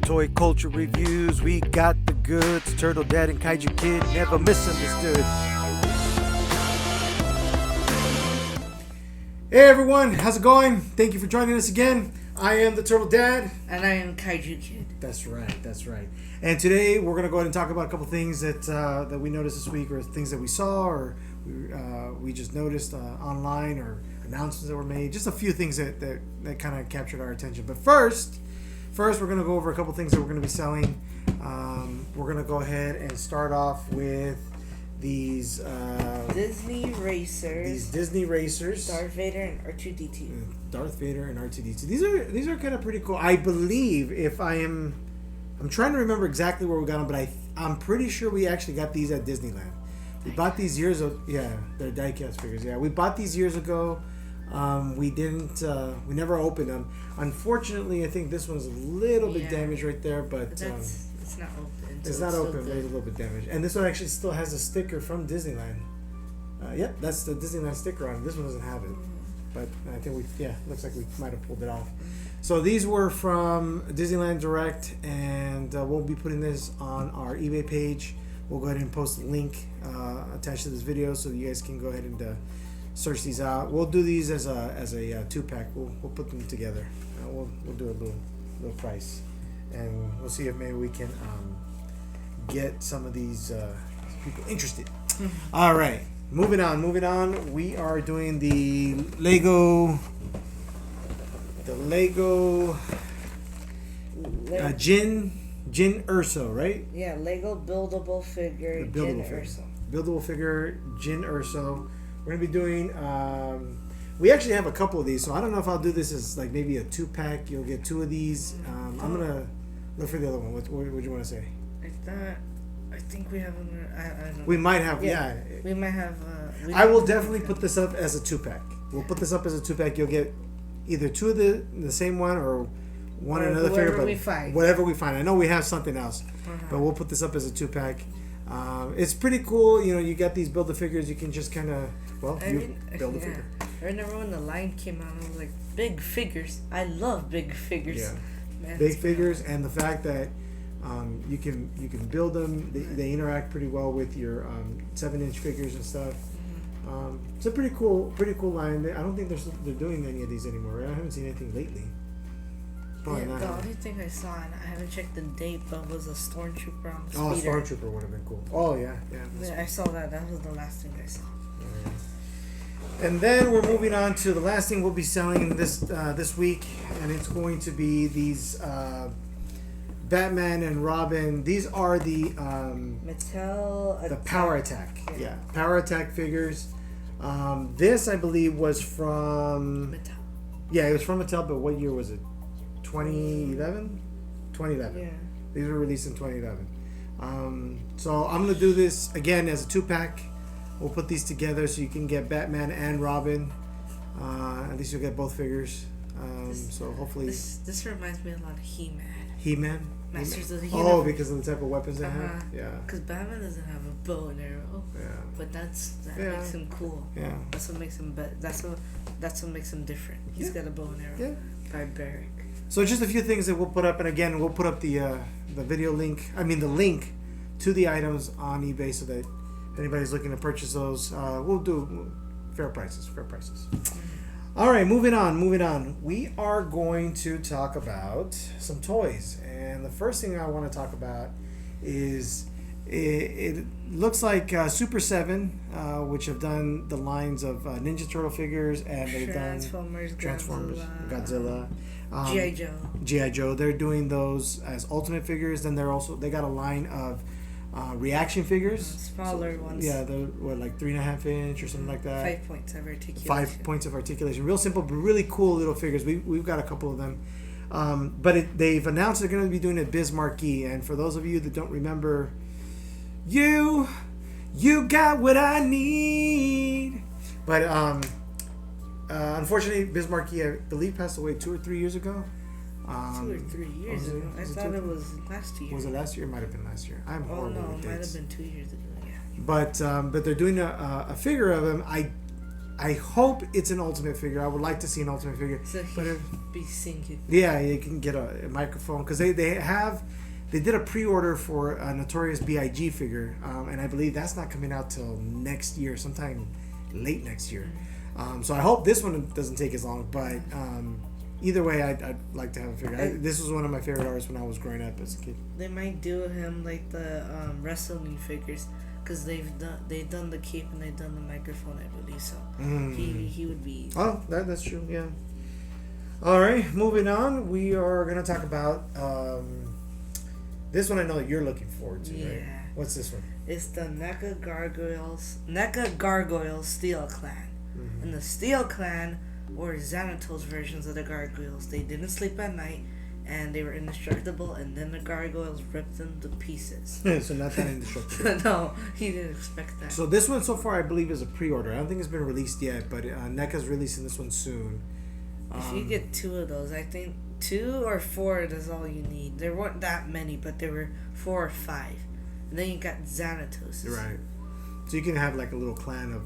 toy culture reviews. We got the goods. Turtle Dad and Kaiju Kid, never misunderstood. Hey everyone, how's it going? Thank you for joining us again. I am the Turtle Dad. And I am Kaiju Kid. That's right. And today we're going to go ahead and talk about a couple things that we noticed this week, or things that we saw, or we just noticed online, or announcements that were made. Just a few things that kind of captured our attention. But first we're going to go over a couple things that we're going to be selling. We're going to go ahead and start off with these Disney racers. Darth Vader and R2-D2. These are kind of pretty cool. I believe I'm trying to remember exactly where we got them, but I'm pretty sure we actually got these at Disneyland. We bought these years ago. Yeah, they're diecast figures. Yeah, we bought these years ago. We never opened them. Unfortunately, I think this one's a little bit damaged right there, but it's not open. It's not open, but it's a little bit damaged. And this one actually still has a sticker from Disneyland. Yep, that's the Disneyland sticker on it. This one doesn't have it, but I think looks like we might have pulled it off. So these were from Disneyland Direct, and we'll be putting this on our eBay page. We'll go ahead and post a link attached to this video so you guys can go ahead and search these out. We'll do these as a 2-pack. We'll put them together. We'll do a little price, and we'll see if maybe we can get some of these people interested. All right, moving on. We are doing the Lego Jin Urso, right? Yeah, Lego buildable figure Jin Urso. Buildable figure Jin Urso. We're gonna be doing. We actually have a couple of these, so I don't know if I'll do this as like maybe a 2-pack. You'll get 2 of these. I'm gonna look for the other one. What do you want to say? I think we have. I don't know. We might have. Yeah. We might have. I will definitely put this up as a 2-pack. We'll put this up as a 2-pack. You'll get either 2 of the same one, or one another figure, but whatever we find. I know we have something else, but we'll put this up as a 2-pack. It's pretty cool. You know, you got these build-a-figures. You can just kind of build a figure. I remember when the line came out, I was like, big figures. I love big figures. Yeah, man, big figures, and the fact that you can build them. They interact pretty well with your 7-inch figures and stuff. It's a pretty cool line. I don't think they're doing any of these anymore. Right? I haven't seen anything lately. Probably not. The only thing I saw, and I haven't checked the date, but was a stormtrooper on the speeder. Oh, stormtrooper would have been cool. Oh yeah. I saw that. That was the last thing I saw. And then we're moving on to the last thing we'll be selling this week, and it's going to be these Batman and Robin. These are the Mattel. The Power Attack. Yeah, Power Attack figures. This I believe was from Mattel. Yeah, it was from Mattel. But what year was it? 2011. 2011. Yeah. These were released in 2011. So I'm gonna do this again as a 2-pack. We'll put these together so you can get Batman and Robin. At least you'll get both figures. So hopefully... This reminds me a lot of He-Man. He-Man? Masters of the Universe. Oh, because of the type of weapons they have? Yeah. Because Batman doesn't have a bow and arrow. Yeah. But that makes him cool. Yeah. That's what makes him that's what makes him different. He's got a bow and arrow. Yeah. Barbaric. So just a few things that we'll put up, and again, we'll put up the video link. I mean the link to the items on eBay so that if anybody's looking to purchase those, we'll do fair prices. All right, moving on. We are going to talk about some toys, and the first thing I want to talk about is it looks like Super 7, which have done the lines of Ninja Turtle figures, and they've done Transformers, Godzilla. G.I. Joe. They're doing those as Ultimate figures. Then they got a line of reaction figures. Smaller ones. Yeah, they're like 3.5 inch or something like that. 5 points of articulation. 5 points of articulation. Real simple, but really cool little figures. We've got a couple of them. But they've announced they're going to be doing a M.A.S.K, and for those of you that don't remember, you got what I need. But unfortunately, M.A.S.K, I believe, passed away 2 or 3 years ago. 2 or 3 years ago. I thought it was last year. Was it last year? It might have been last year. I'm horrible with dates. It might have been 2 years ago. Yeah. But they're doing a figure of him. I hope it's an Ultimate figure. I would like to see an Ultimate figure. So but be singing. Yeah, you can get a microphone because they did a pre-order for a Notorious B.I.G. figure, and I believe that's not coming out till next year, sometime late next year. So I hope this one doesn't take as long. But either way, I'd like to have a figure. This was one of my favorite artists when I was growing up as a kid. They might do him like the wrestling figures. Because they've done the cape and they've done the microphone, I believe so. He would be. Oh, that's true. Yeah. All right, moving on. We are gonna talk about this one. I know that you're looking forward to. Yeah. Right? What's this one? It's the NECA Gargoyles Steel Clan, and the Steel Clan were Xanatos versions of the Gargoyles. They didn't sleep at night. And they were indestructible, and then the gargoyles ripped them to pieces. So not that indestructible. No, he didn't expect that. So this one so far, I believe, is a pre-order. I don't think it's been released yet, but NECA's releasing this one soon. If you get 2 of those, I think 2 or 4 is all you need. There weren't that many, but there were 4 or 5. And then you got Xanatos. Right. So you can have like a little clan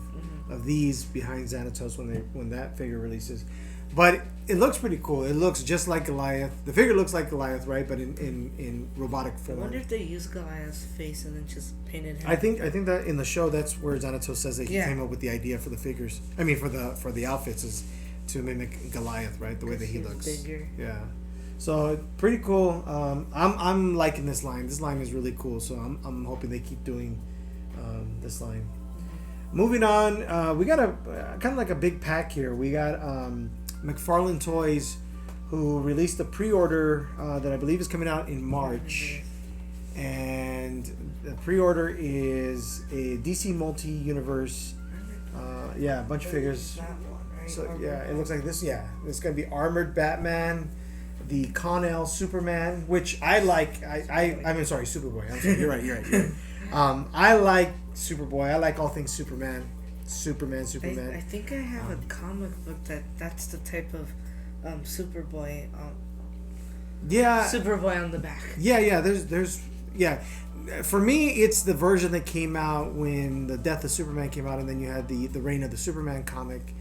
of these behind Xanatos when that figure releases. But it looks pretty cool. It looks just like Goliath. The figure looks like Goliath, right? But in robotic form. I wonder if they used Goliath's face and then just painted him. I think that in the show, that's where Xanatos says that he came up with the idea for the figures. I mean, for the outfits is to mimic Goliath, right? The way that he looks. Bigger. Yeah. So pretty cool. I'm liking this line. This line is really cool. So I'm hoping they keep doing this line. Moving on, we got a kind of like a big pack here. We got McFarlane Toys, who released a pre-order that I believe is coming out in March, and the pre-order is a DC multi-universe. A bunch of figures. That one, right? So it looks like this. Yeah, it's gonna be armored Batman, the Con-El Superman, which I like. I mean, sorry, Superboy. I'm sorry. You're right. I like Superboy. I like all things Superman. I think I have a comic book that's the type of Superboy. Superboy on the back. Yeah. There's For me, it's the version that came out when the Death of Superman came out, and then you had the Reign of the Superman comic.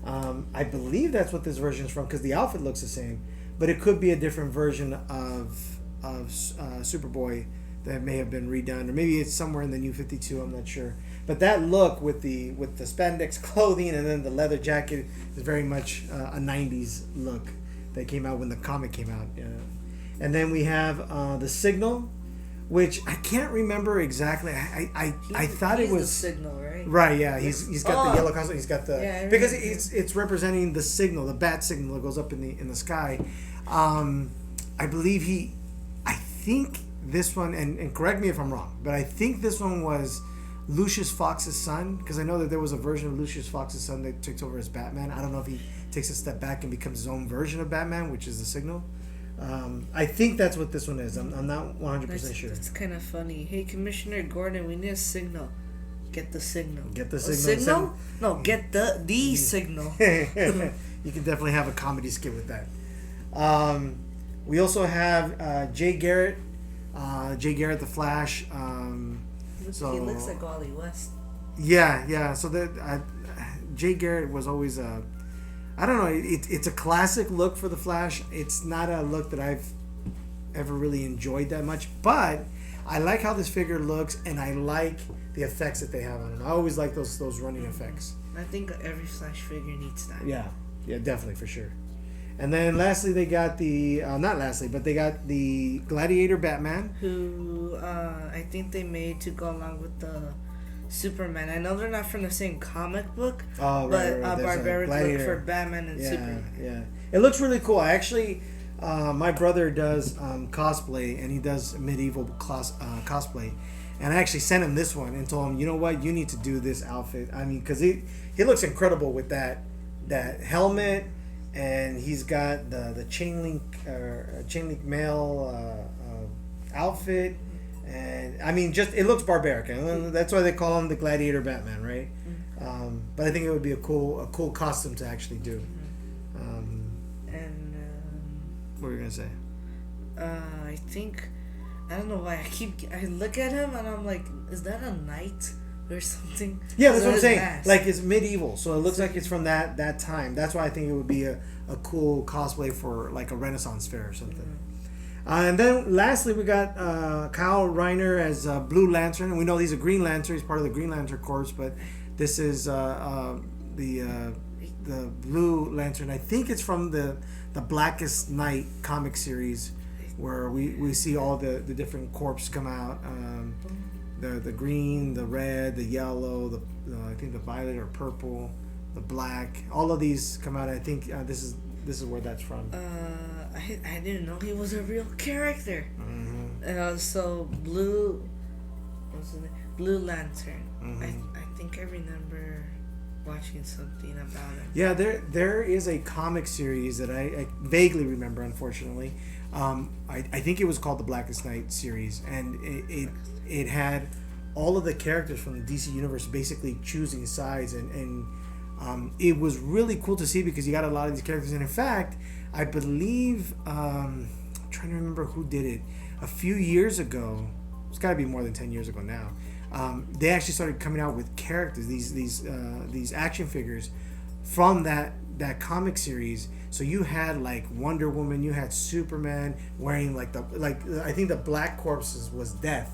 I believe that's what this version is from because the outfit looks the same, but it could be a different version of Superboy that may have been redone, or maybe it's somewhere in the New 52. I'm not sure. But that look with the spandex clothing and then the leather jacket is very much a 90s look that came out when the comic came out. And then we have the Signal, which I can't remember exactly. I thought it was the Signal, right? Right, yeah. He's got the yellow costume. He's got the because it's representing the signal, the bat signal that goes up in the sky. I believe I think this one, and correct me if I'm wrong, but I think this one was Lucius Fox's son, because I know that there was a version of Lucius Fox's son that takes over as Batman. I don't know if he takes a step back and becomes his own version of Batman, which is the Signal. I think that's what this one is. I'm not 100% sure. It's kind of funny. Hey, Commissioner Gordon, we need a signal. Get the signal. Get the signal. No, get the signal. You can definitely have a comedy skit with that. We also have Jay Garrett. Jay Garrett, the Flash. He looks like Wally West. Yeah. So that Jay Garrett was always I don't know. It's a classic look for the Flash. It's not a look that I've ever really enjoyed that much, but I like how this figure looks, and I like the effects that they have on him. I always like those running effects. I think every Flash figure needs that. Yeah, definitely for sure. And then lastly, they got they got the Gladiator Batman, who I think they made to go along with the Superman. I know they're not from the same comic book, but barbaric look for Batman and Superman. Yeah, it looks really cool. I actually, my brother does cosplay, and he does medieval cosplay. And I actually sent him this one and told him, you know what, you need to do this outfit. I mean, because he looks incredible with that helmet. And he's got the chain link mail outfit, and I mean, just it looks barbaric, and that's why they call him the Gladiator Batman, right? Mm-hmm. But I think it would be a cool costume to actually do. What were you gonna say? I don't know why I look at him and I'm like, is that a knight or something. Yeah, that's what I'm saying. Mask. Like it's medieval, so it looks like it's from that time. That's why I think it would be a cool cosplay for like a Renaissance fair or something. And then lastly, we got Kyle Reiner as Blue Lantern, and we know he's a Green Lantern. He's part of the Green Lantern Corps, but this is the Blue Lantern. I think it's from the Blackest Night comic series, where we see all the different corps come out. The green, the red, the yellow, the I think the violet or purple, the black. All of these come out. I think this is where that's from. I didn't know he was a real character. Mm-hmm. So what's his name? Blue Lantern. Mm-hmm. I think I remember watching something about him. Yeah, there is a comic series that I vaguely remember. Unfortunately, I think it was called the Blackest Night series, and it had all of the characters from the DC universe basically choosing sides, and it was really cool to see because you got a lot of these characters. And in fact, I believe I'm trying to remember who did it a few years ago. It's got to be more than 10 years ago now. They actually started coming out with characters, these action figures from that comic series. So you had like Wonder Woman, you had Superman wearing I think the Black Corpse was Death,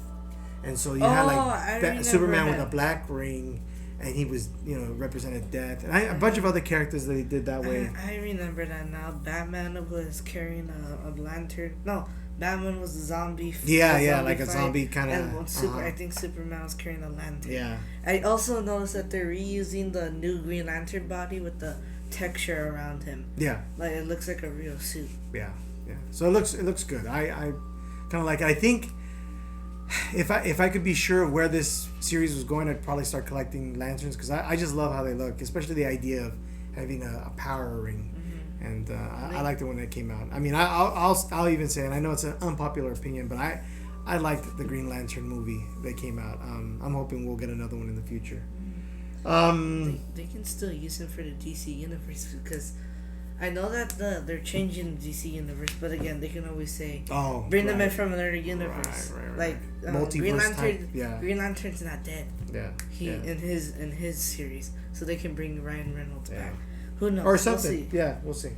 and so you had like Superman with a black ring, and he was represented Death, and a bunch of other characters that he did that way. I remember that now. Batman was carrying a lantern. No. Batman was a zombie. Like a zombie kind of. And I think Superman was carrying a lantern. Yeah. I also noticed that they're reusing the new Green Lantern body with the texture around him. Yeah. Like it looks like a real suit. Yeah. So it looks good. I kind of like it. I think if I could be sure of where this series was going, I'd probably start collecting lanterns because I just love how they look, especially the idea of having a power ring. And I liked it when it came out. I mean, I'll even say, and I know it's an unpopular opinion, but I liked the Green Lantern movie that came out. I'm hoping we'll get another one in the future. They can still use him for the DC universe because I know that they're changing the DC universe, but again, they can always say, bring them in from another universe. Right. Like Multiverse Green Lantern's not dead. Yeah. In his series, so they can bring Ryan Reynolds back. Who knows? Or something. We'll see.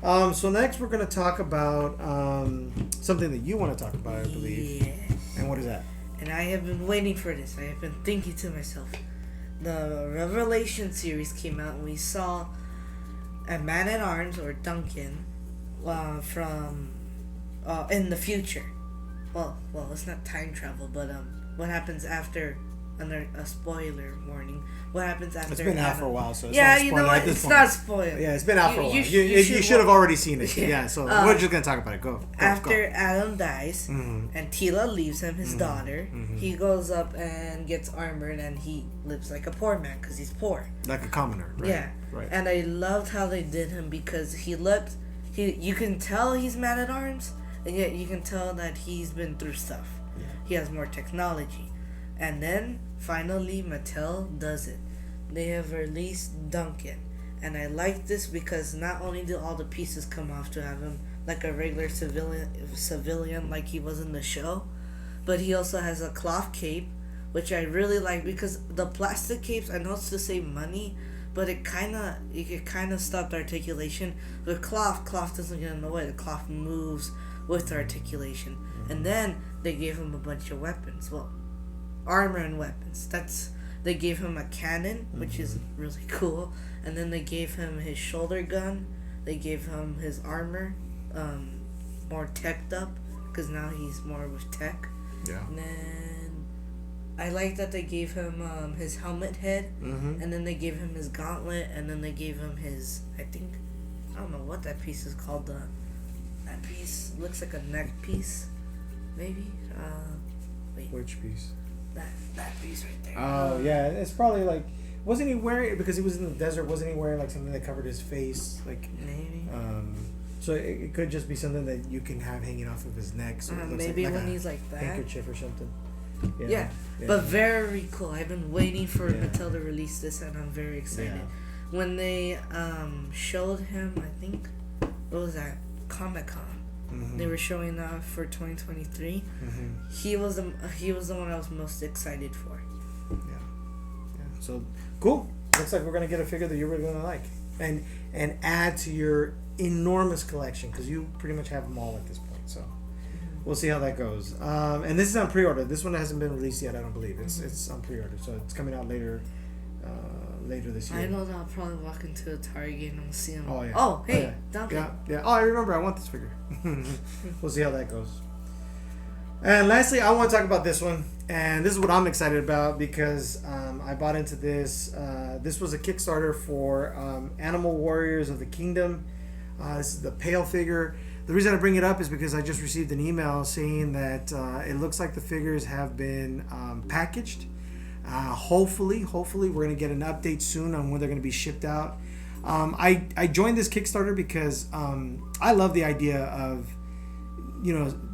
So next we're going to talk about something that you want to talk about, I believe. Yes. And what is that? And I have been waiting for this. I have been thinking to myself. The Revelation series came out, and we saw a Man-at-Arms, or Duncan, from in the future. Well, it's not time travel, but what happens after? Under a spoiler warning. What happens after? It's been out for a while, so it's not a spoiler. You know what? It's not spoiled. Yeah, it's been out for a while. You should have already seen it. Yeah, so we're just gonna talk about it. Go. After Adam dies and Tila leaves him, his daughter, he goes up and gets armored, and he lives like a poor man because he's poor. Like a commoner. Right? Yeah. Right. And I loved how they did him because you can tell he's Man-at-Arms, and yet you can tell that he's been through stuff. Yeah. He has more technology. And then, finally, Mattel does it. They have released Duncan. And I like this because not only do all the pieces come off to have him like a regular civilian like he was in the show, but he also has a cloth cape, which I really like because the plastic capes, I know it's to save money, but it kind of stopped articulation. With cloth doesn't get in the way. The cloth moves with articulation. And then they gave him a bunch of weapons. Well, armor and weapons. They gave him a cannon, which is really cool, and then they gave him his shoulder gun. They gave him his armor, more teched up, because now he's more with tech. Yeah. And then I like that they gave him his helmet head, and then they gave him his gauntlet, and then they gave him his, I don't know what that piece is called. That piece looks like a neck piece, maybe. Wait. Which piece? That piece right there. Oh yeah, it's probably like, wasn't he wearing, because he was in the desert, wasn't he wearing like something that covered his face, like maybe. So it could just be something that you can have hanging off of his neck. So it looks maybe like when he's like that. Handkerchief or something. Yeah. But very cool. I've been waiting for Mattel to release this, and I'm very excited. Yeah. When they showed him, I think, what was that? Comic-Con. They were showing off for 2023. He was the one I was most excited for. Yeah. So cool. Looks like we're gonna get a figure that you're really gonna like, and add to your enormous collection, because you pretty much have them all at this point. So we'll see how that goes. And this is on pre-order. This one hasn't been released yet. I don't believe it's on pre-order, so it's coming out later this year. I know that I'll probably walk into a Target and I'll see him. Oh yeah. Oh hey, yeah. Duncan. Yeah. Oh, I remember. I want this figure. We'll see how that goes. And lastly, I want to talk about this one, and this is what I'm excited about because I bought into this. This was a Kickstarter for Animal Warriors of the Kingdom. This is the Pale figure. The reason I bring it up is because I just received an email saying that it looks like the figures have been packaged. Hopefully we're going to get an update soon on when they're going to be shipped out. I joined this Kickstarter because I love the idea of,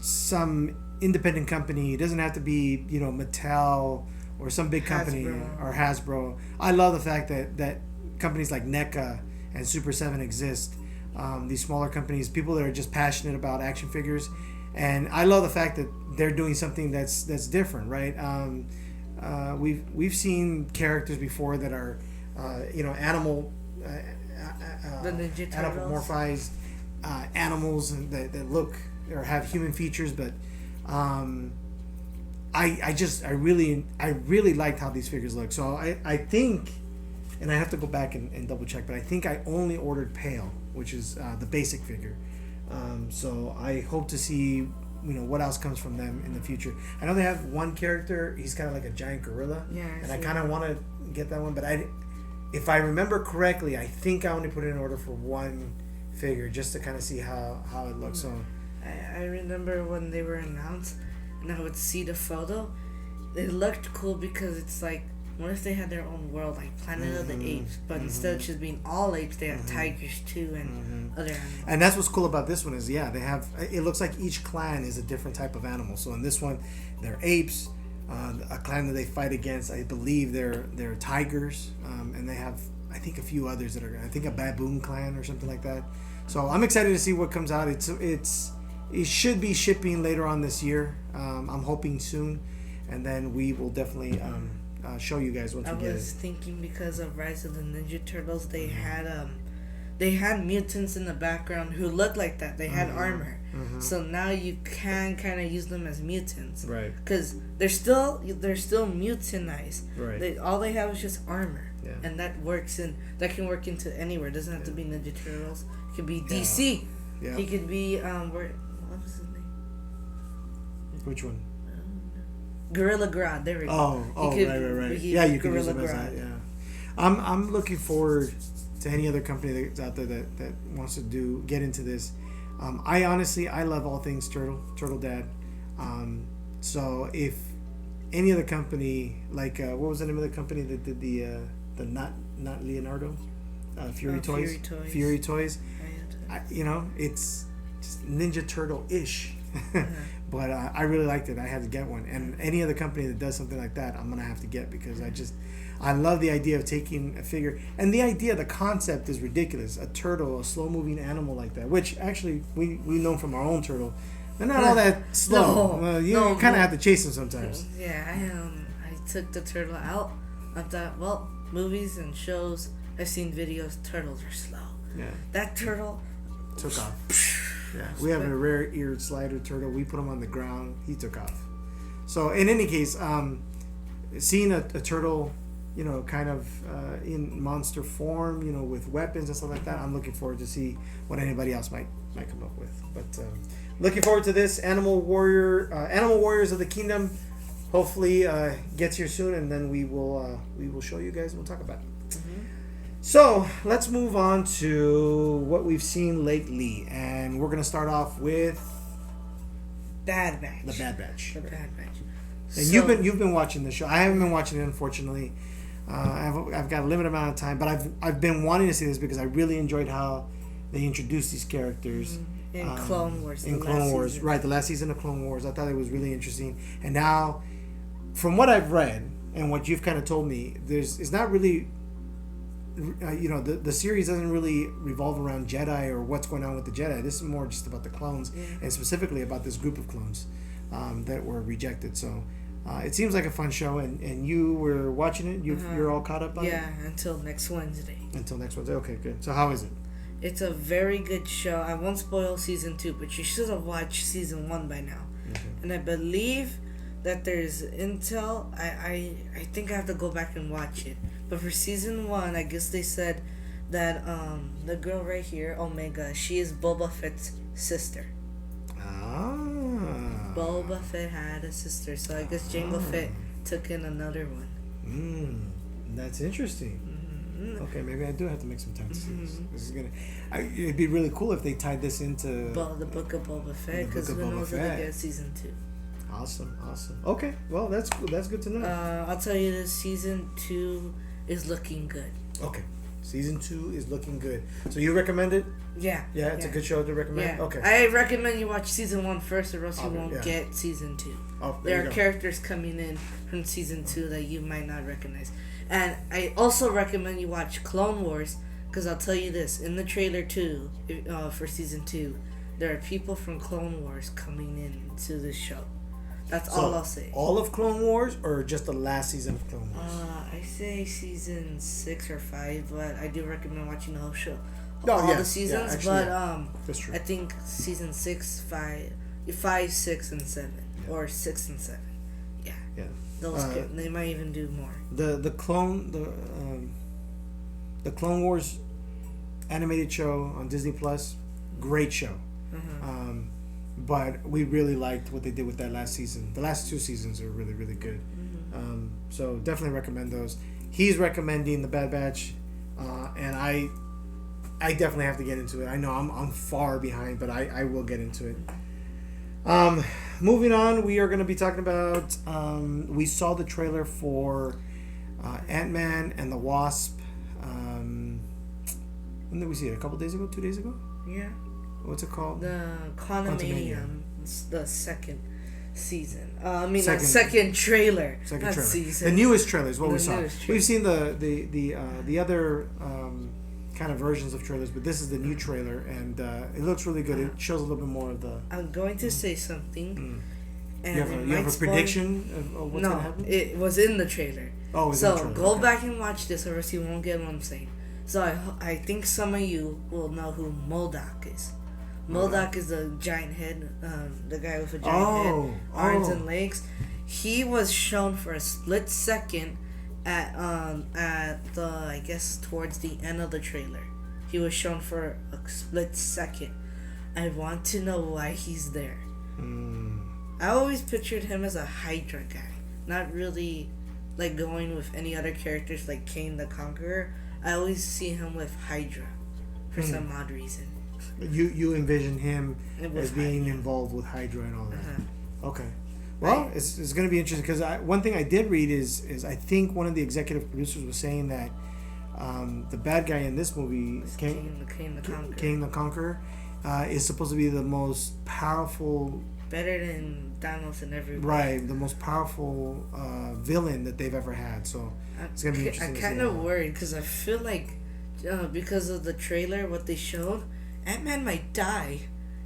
some independent company. It doesn't have to be, Mattel or some big company or Hasbro. I love the fact that companies like NECA and Super 7 exist. These smaller companies, people that are just passionate about action figures, and I love the fact that they're doing something that's different, right? We've seen characters before that are, animal, anthropomorphized animals that look or have human features, but I really liked how these figures look. So I think, and I have to go back and double check, but I think I only ordered Pale, which is the basic figure. So I hope to see what else comes from them in the future. I know they have one character. He's kind of like a giant gorilla, and I kind of want to get that one. But if I remember correctly, I think I only put in an order for one figure just to kind of see how it looks. So I remember when they were announced, and I would see the photo. It looked cool because it's like, what if they had their own world, like Planet of the Apes, but instead of just being all apes, they have tigers too and other animals. And that's what's cool about this one is, they have, it looks like each clan is a different type of animal. So in this one, they're apes. A clan that they fight against, I believe they're tigers, and they have, I think, a few others that are, I think, a baboon clan or something like that. So I'm excited to see what comes out. It should be shipping later on this year. I'm hoping soon, and then we will definitely show you guys once we get it. I was thinking because of Rise of the Ninja Turtles, they had mutants in the background who looked like that. They had armor, so now you can kind of use them as mutants, right? Because they're still mutinized. Right. All they have is just armor, yeah. And that can work into anywhere. It doesn't have to be Ninja Turtles. It could be DC. Yeah. He could be what was his name? Which one? Gorilla Grodd. There we go. Right. Yeah, you can use them as that. Yeah, I'm looking forward to any other company that's out there that wants to get into this. I love all things Turtle Dad. So if any other company, like what was the name of the company that did the not Leonardo, Fury Toys. Fury Toys. It's just Ninja Turtle-ish. But I really liked it. I had to get one, and any other company that does something like that, I'm gonna have to get, because I love the idea of taking a figure, and the concept is ridiculous. A turtle, a slow-moving animal like that, which actually we know from our own turtle, they're not all that slow. You kind of have to chase them sometimes. Yeah, I took the turtle out. I thought, well, movies and shows, I've seen videos. Turtles are slow. Yeah, that turtle took off. Yeah, we have a rare-eared slider turtle. We put him on the ground. He took off. So in any case, seeing a turtle, kind of in monster form, with weapons and stuff like that, I'm looking forward to see what anybody else might come up with. But looking forward to this Animal Warriors of the Kingdom. Hopefully gets here soon, and then we will show you guys and we'll talk about it. So let's move on to what we've seen lately, and we're gonna start off with Bad Batch. The Bad Batch. And So, you've been watching the show. I haven't been watching it, unfortunately. I've got a limited amount of time, but I've been wanting to see this because I really enjoyed how they introduced these characters in Clone Wars. Right? The last season of Clone Wars. I thought it was really interesting, and now, from what I've read and what you've kind of told me, it's not really. The series doesn't really revolve around Jedi or what's going on with the Jedi. This is more just about the clones, and specifically about this group of clones that were rejected. So It seems like a fun show, and you were watching it. You're all caught up on it. Yeah, until next Wednesday. Until next Wednesday. Okay, good. So how is it? It's a very good show. I won't spoil season 2, but you should have watched season 1 by now. Okay. And I believe that there's intel. I think I have to go back and watch it. But for season 1, I guess they said that the girl right here, Omega, she is Boba Fett's sister. Ah. Boba Fett had a sister, so I guess Jango Fett took in another one. That's interesting. Okay, maybe I do have to make some time to see this. This is it'd be really cool if they tied this into the book of Boba Fett, because who knows if they get season 2. Awesome. Okay, well that's good to know. I'll tell you this: season 2 is looking good. Okay, season 2 is looking good. So you recommend it? Yeah. Yeah, it's a good show to recommend. Yeah. Okay. I recommend you watch season 1 first, or else you won't get season 2. Oh, there are characters coming in from season 2 that you might not recognize. And I also recommend you watch Clone Wars, because I'll tell you this, in the trailer too, for season 2, there are people from Clone Wars coming in to this show. That's all I'll say. All of Clone Wars, or just the last season of Clone Wars? I say season 6 or 5, but I do recommend watching the whole show. All the seasons, that's true. I think season 6, 5, 6, and 7, or 6 and 7. Yeah. Those they might even do more. The Clone Wars animated show on Disney Plus, great show. But we really liked what they did with that last season. The last 2 seasons are really, really good. So definitely recommend those. He's recommending The Bad Batch, and I definitely have to get into it. I know I'm far behind, but I will get into it. Moving on, we are going to be talking about. We saw the trailer for Ant-Man and the Wasp. When did we see it? A couple days ago? 2 days ago? Yeah. What's it called? The Quantumania. The second season. Second trailer. Second not trailer. Season. The newest trailer is what we saw. Trailer. We've seen the other kind of versions of trailers, but this is the new trailer, and it looks really good. It shows a little bit more of the. I'm going to say something. And you have a prediction of what's going to happen? No, it was in the trailer. Oh, it was so in the trailer. Go okay. back and watch this, or else you won't get what I'm saying. So I think some of you will know who MODOK is. MODOK is the giant head, the guy with a giant head, arms and legs. He was shown for a split second at the, I guess, towards the end of the trailer. He was shown for a split second. I want to know why he's there. I always pictured him as a Hydra guy, not really like going with any other characters like Kane the Conqueror. I always see him with Hydra for some odd reason. You envision him as being involved with Hydra and all that. Okay. Well, it's going to be interesting because one thing I did read is I think one of the executive producers was saying that the bad guy in this movie, Kane the Conqueror, is supposed to be the most powerful. Better than Thanos and everybody. Right, the most powerful villain that they've ever had. So it's going to be interesting. I'm kind of worried because I feel like because of the trailer, what they showed, Ant-Man might die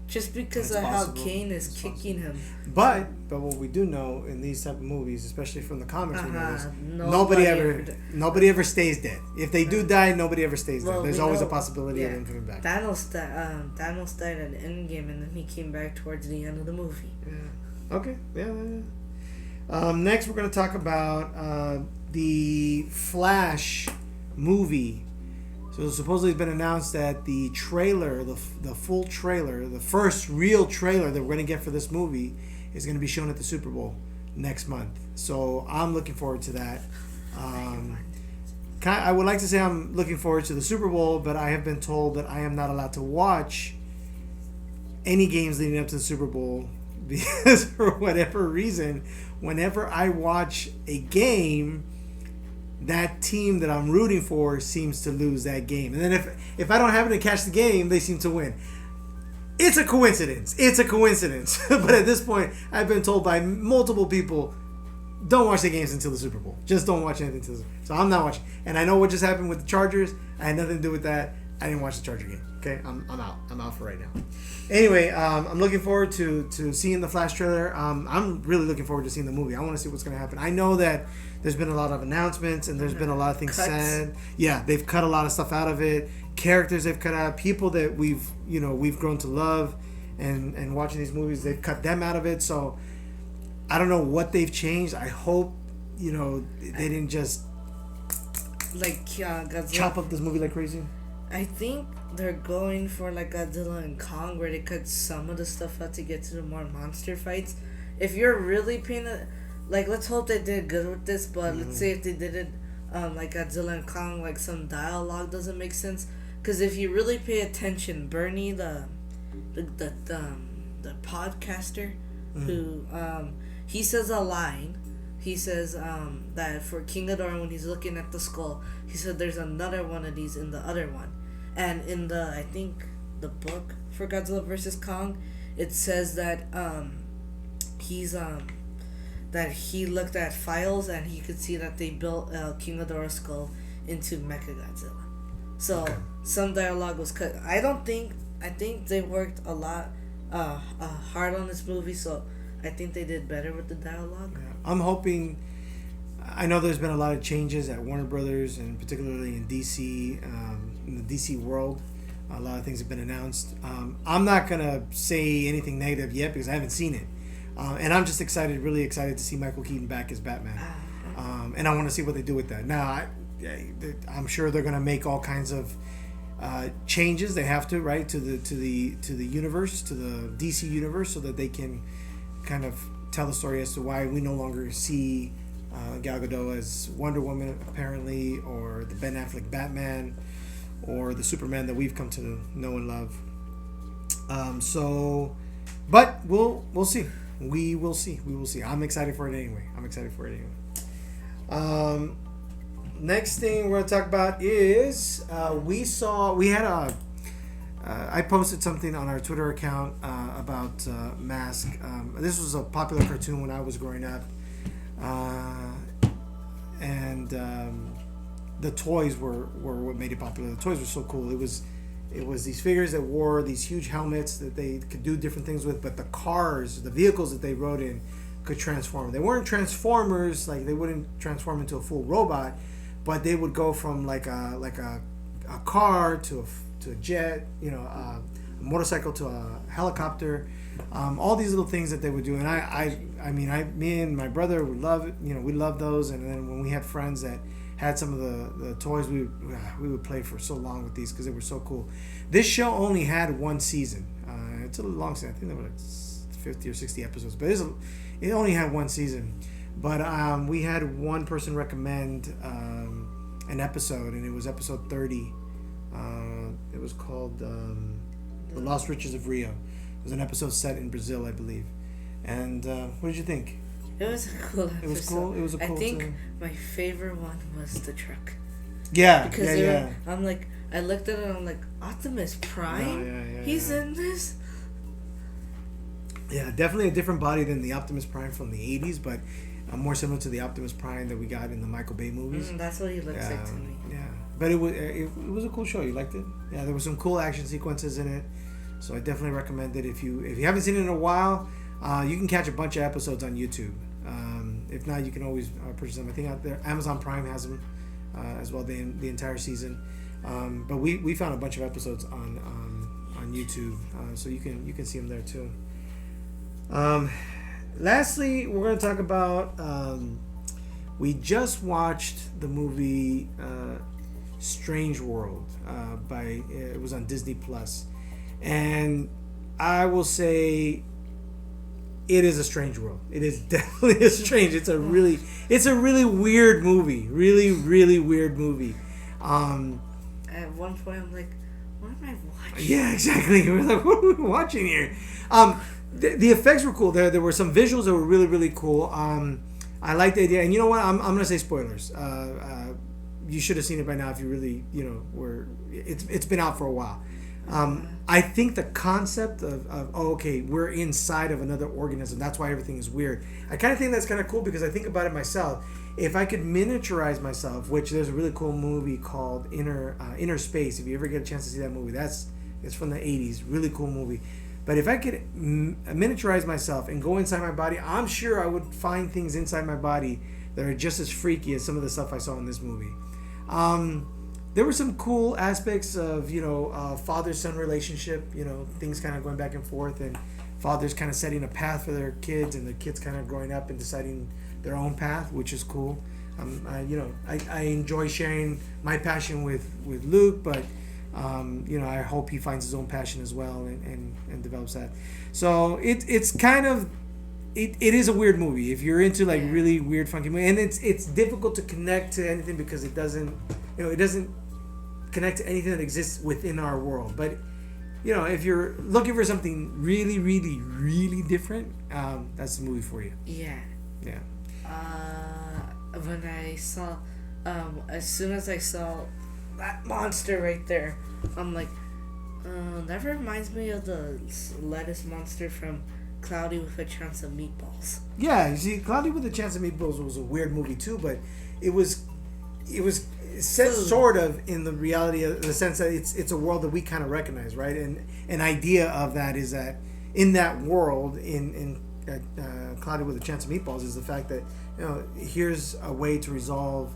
just because of how Kane is kicking him. But what we do know in these type of movies, especially from the comics, we know is nobody ever stays dead. If they do die, nobody ever stays dead. There's always a possibility of them coming back. Thanos died at the end game, and then he came back towards the end of the movie. Yeah. Okay. Yeah. Next, we're going to talk about the Flash movie. So supposedly it's been announced that the trailer, the full trailer, the first real trailer that we're going to get for this movie is going to be shown at the Super Bowl next month. So I'm looking forward to that. I would like to say I'm looking forward to the Super Bowl, but I have been told that I am not allowed to watch any games leading up to the Super Bowl because for whatever reason, whenever I watch a game, that team that I'm rooting for seems to lose that game. And then if I don't happen to catch the game, they seem to win. It's a coincidence. But at this point, I've been told by multiple people, don't watch the games until the Super Bowl. Just don't watch anything until the Super Bowl. So I'm not watching. And I know what just happened with the Chargers. I had nothing to do with that. I didn't watch the Charger game. Okay, I'm out. I'm out for right now. Anyway, I'm looking forward to seeing the Flash trailer. I'm really looking forward to seeing the movie. I want to see what's going to happen. I know that there's been a lot of announcements and there's been a lot of things said. Yeah, they've cut a lot of stuff out of it. Characters they've cut out. People that we've grown to love, and watching these movies, they've cut them out of it. So I don't know what they've changed. I hope they didn't just like Godzilla. Chop up this movie like crazy. I think they're going for like Godzilla and Kong, where they cut some of the stuff out to get to the more monster fights. If you're really paying let's hope they did good with this, but let's say if they did it like Godzilla and Kong, like some dialogue doesn't make sense. Because if you really pay attention, Bernie, the podcaster, who he says a line. He says that for King Ghidorah, when he's looking at the skull, he said there's another one of these in the other one. And in I think the book for Godzilla vs. Kong, it says that that he looked at files and he could see that they built King Ghidorah's skull into Mechagodzilla. So some dialogue was cut. I think they worked a lot hard on this movie, so I think they did better with the dialogue. Yeah. I'm hoping. I know there's been a lot of changes at Warner Brothers, and particularly in DC, in the DC world. A lot of things have been announced. I'm not gonna say anything negative yet because I haven't seen it, and I'm just really excited to see Michael Keaton back as Batman, and I want to see what they do with that. Now, I'm sure they're gonna make all kinds of changes. They have to, right, to the universe, to the DC universe, so that they can kind of tell the story as to why we no longer see Gal Gadot as Wonder Woman, apparently, or the Ben Affleck Batman, or the Superman that we've come to know and love. But we'll see. We will see. I'm excited for it anyway. Next thing we're gonna talk about is I posted something on our Twitter account about M.A.S.K. This was a popular cartoon when I was growing up, and the toys were what made it popular. The toys were so cool. It was these figures that wore these huge helmets that they could do different things with, but the vehicles that they rode in could transform. They weren't transformers, like they wouldn't transform into a full robot, but they would go from like a car to a jet, a motorcycle to a helicopter, all these little things that they would do. And me and my brother would love it. We loved those. And then when we had friends that had some of the toys, we would play for so long with these because they were so cool. This show only had one season. It's a little long season. I think there were like 50 or 60 episodes, but it only had one season. But we had one person recommend an episode, and it was episode 30. It was called The Lost Riches of Rio. It was an episode set in Brazil, I believe. And what did you think? It was a cool episode. It was cool. It was a cool. I think my favorite one was the truck. Yeah, because I'm like, I looked at it and I'm like, Optimus Prime? He's in this? Yeah, definitely a different body than the Optimus Prime from the 80s, but more similar to the Optimus Prime that we got in the Michael Bay movies. That's what he looks like to me. Yeah, but it was a cool show. You liked it? Yeah, there were some cool action sequences in it, so I definitely recommend it. If you haven't seen it in a while, you can catch a bunch of episodes on YouTube. If not, you can always purchase them. I think out there Amazon Prime has them as well, the entire season. But we found a bunch of episodes on YouTube, so you can see them there too. Lastly, we're going to talk about we just watched the movie Strange World it was on Disney Plus, and I will say it is a strange world. It is definitely it's a really weird movie. Really weird movie. At one point I'm like, what am I watching? Yeah, exactly. We're like, what are we watching here? The effects were cool. There were some visuals that were really cool. I like the idea, and you know what? I'm gonna say spoilers. You should have seen it by now if you really were. It's been out for a while. I think the concept of okay, we're inside of another organism. That's why everything is weird. I kind of think that's kind of cool because I think about it myself. If I could miniaturize myself, which there's a really cool movie called Inner Space. If you ever get a chance to see that movie, it's from the 80s. Really cool movie. But if I could miniaturize myself and go inside my body, I'm sure I would find things inside my body that are just as freaky as some of the stuff I saw in this movie. There were some cool aspects of, father-son relationship, things kind of going back and forth, and fathers kind of setting a path for their kids, and the kids kind of growing up and deciding their own path, which is cool. I enjoy sharing my passion with Luke, but I hope he finds his own passion as well and develops that. So it's kind of it is a weird movie if you're into like really weird funky movie, and it's difficult to connect to anything because it doesn't connect to anything that exists within our world. But if you're looking for something really, really, really different, that's the movie for you. Yeah. Yeah. When I saw, as soon as I saw that monster right there, I'm like, that reminds me of the lettuce monster from Cloudy with a Chance of Meatballs. Yeah, you see, Cloudy with a Chance of Meatballs was a weird movie too, but it was set sort of in the reality of the sense that it's a world that we kind of recognize, right? And an idea of that is that in that world, in Cloudy with a Chance of Meatballs, is the fact that here's a way to resolve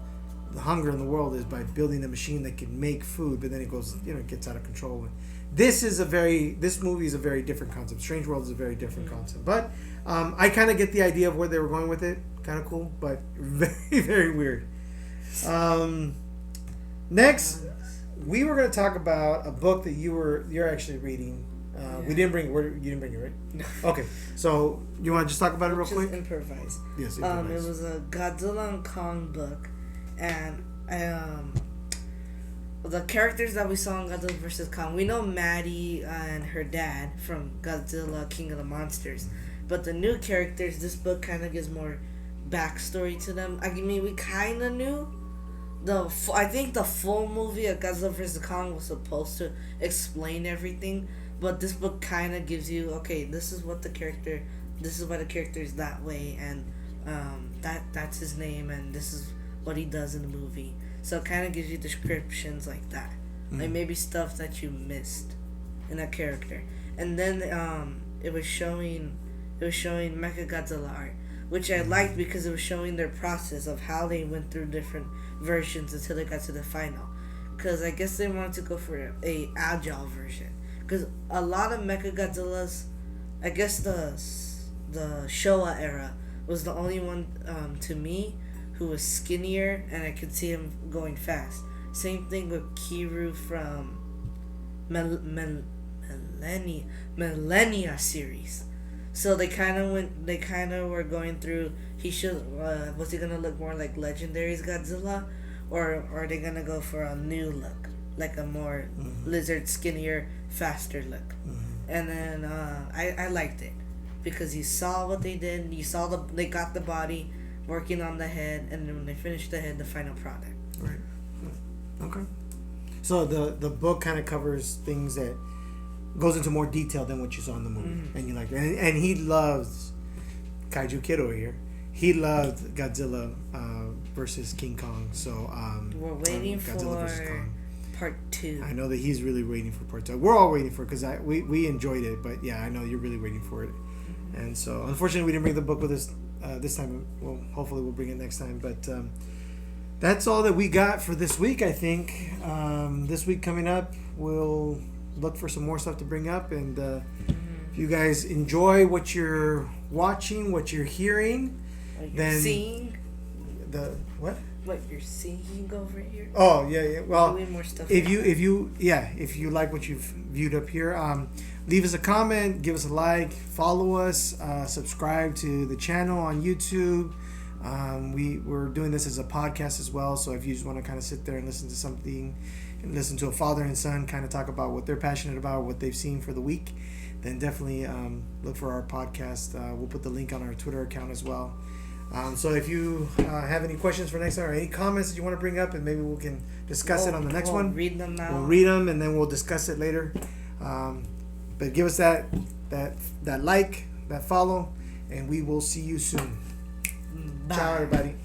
the hunger in the world is by building a machine that can make food, but then it goes, it gets out of control. This movie is a very different concept. Strange World is a very different concept, but I kind of get the idea of where they were going with it. Kind of cool, but very, very weird. Next, we were going to talk about a book that you're actually reading. You didn't bring it, right? No. Okay, so you want to just talk about it real quick? Improvise. Yes, improvise. It was a Godzilla and Kong book, and the characters that we saw in Godzilla vs. Kong, we know Maddie and her dad from Godzilla King of the Monsters, but the new characters, this book kind of gives more backstory to them. I mean, we kind of knew. I think the full movie of Godzilla vs. Kong was supposed to explain everything, but this book kind of gives you, okay, this is why the character is that way, and that's his name, and this is what he does in the movie. So it kind of gives you descriptions like that, like maybe stuff that you missed in a character. And then it was showing Mechagodzilla art, which I liked because it was showing their process of how they went through different versions until they got to the final. Because I guess they wanted to go for a agile version. Because a lot of Mechagodzillas, I guess the Showa era was the only one to me who was skinnier, and I could see him going fast. Same thing with Kiru from Millennia series. So they kind of were going through. Was he gonna look more like Legendary's Godzilla, or are they gonna go for a new look, like a more lizard, skinnier, faster look? And then I liked it because you saw what they did. You saw they got the body working on the head, and then when they finished the head, the final product. Right. Okay. So the book kind of covers things that goes into more detail than what you saw in the movie, and you like it. And he loves Kaiju Kid over here. He loved Godzilla versus King Kong. So we're waiting for part 2. I know that he's really waiting for part 2. We're all waiting for it because we enjoyed it, but yeah, I know you're really waiting for it. And so unfortunately, we didn't bring the book with us this time. Well, hopefully we'll bring it next time. But that's all that we got for this week, I think. This week coming up, we'll look for some more stuff to bring up, and if you guys enjoy what you're watching, what you're hearing, then seeing what you're seeing over here. Oh yeah. Well, more stuff if you like what you've viewed up here, leave us a comment, give us a like, follow us, subscribe to the channel on YouTube. We're doing this as a podcast as well, so if you just want to kind of sit there and listen to something, and listen to a father and son kind of talk about what they're passionate about, what they've seen for the week, then definitely look for our podcast. We'll put the link on our Twitter account as well. So if you have any questions for next time or any comments that you want to bring up, and maybe we can discuss it on the next one. Read them now. We'll read them and then we'll discuss it later. But give us that like, that follow, and we will see you soon. Bye. Ciao, everybody.